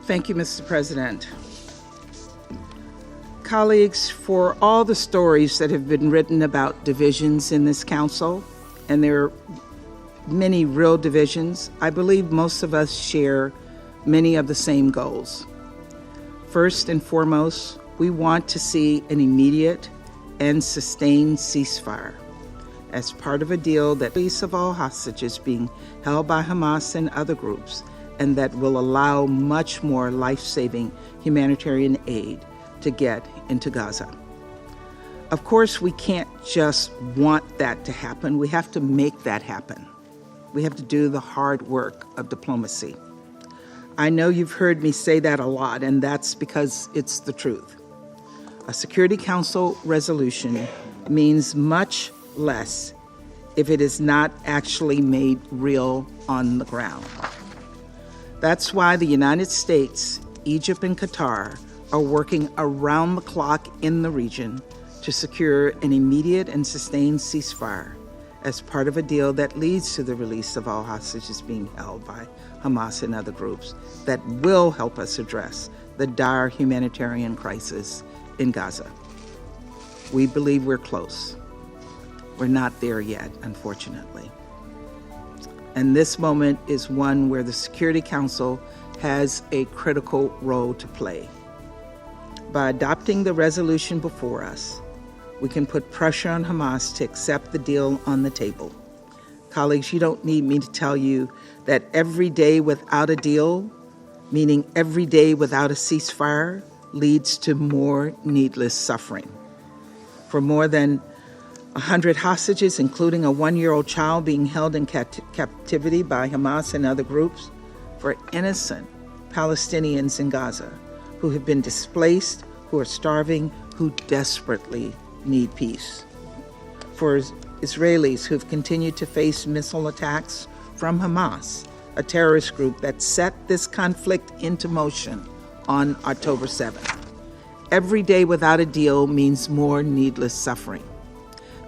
Thank you, Mr. President. Colleagues, for all the stories that have been written about divisions in this council, and there are many real divisions, I believe most of us share many of the same goals. First and foremost, we want to see an immediate and sustained ceasefire as part of a deal that release of all hostages being held by Hamas and other groups, and that will allow much more life-saving humanitarian aid to get into Gaza. Of course, we can't just want that to happen. We have to make that happen. We have to do the hard work of diplomacy. I know you've heard me say that a lot, and that's because it's the truth. A Security Council resolution means much less if it is not actually made real on the ground. That's why the United States, Egypt, and Qatar are working around the clock in the region to secure an immediate and sustained ceasefire as part of a deal that leads to the release of all hostages being held by Hamas and other groups that will help us address the dire humanitarian crisis in Gaza. We believe we're close. We're not there yet, unfortunately. And this moment is one where the Security Council has a critical role to play. By adopting the resolution before us, we can put pressure on Hamas to accept the deal on the table. Colleagues, you don't need me to tell you that every day without a deal, meaning every day without a ceasefire, leads to more needless suffering. For more than 100 hostages, including a 1-year-old child being held in captivity by Hamas and other groups, for innocent Palestinians in Gaza who have been displaced, who are starving, who desperately need peace. For Israelis who have continued to face missile attacks from Hamas, a terrorist group that set this conflict into motion on October 7th. Every day without a deal means more needless suffering.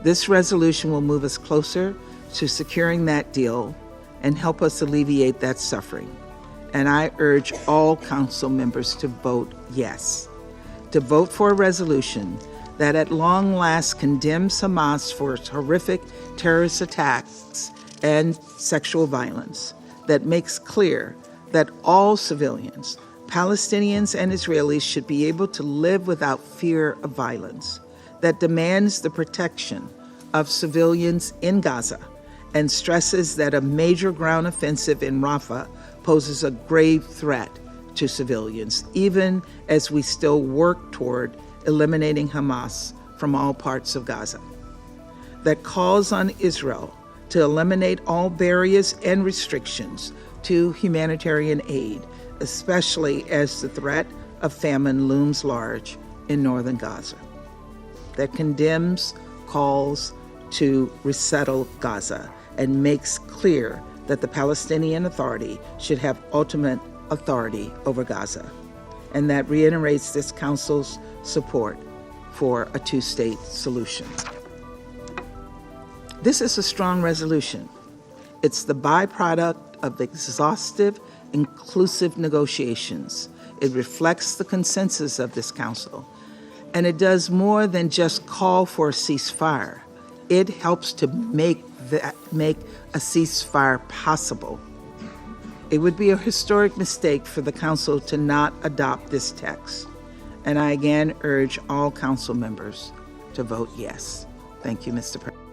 This resolution will move us closer to securing that deal and help us alleviate that suffering. And I urge all council members to vote yes, to vote for a resolution that at long last condemns Hamas for its horrific terrorist attacks and sexual violence, that makes clear that all civilians, Palestinians and Israelis, should be able to live without fear of violence, that demands the protection of civilians in Gaza and stresses that a major ground offensive in Rafah poses a grave threat to civilians, even as we still work toward eliminating Hamas from all parts of Gaza. That calls on Israel to eliminate all barriers and restrictions to humanitarian aid, especially as the threat of famine looms large in northern Gaza. That condemns calls to resettle Gaza and makes clear that the Palestinian Authority should have ultimate authority over Gaza, and that reiterates this council's support for a two-state solution. This is a strong resolution. It's the byproduct of exhaustive, inclusive negotiations. It reflects the consensus of this council, and it does more than just call for a ceasefire. It helps to make a ceasefire possible. It would be a historic mistake for the council to not adopt this text. And I again urge all council members to vote yes. Thank you, Mr. President.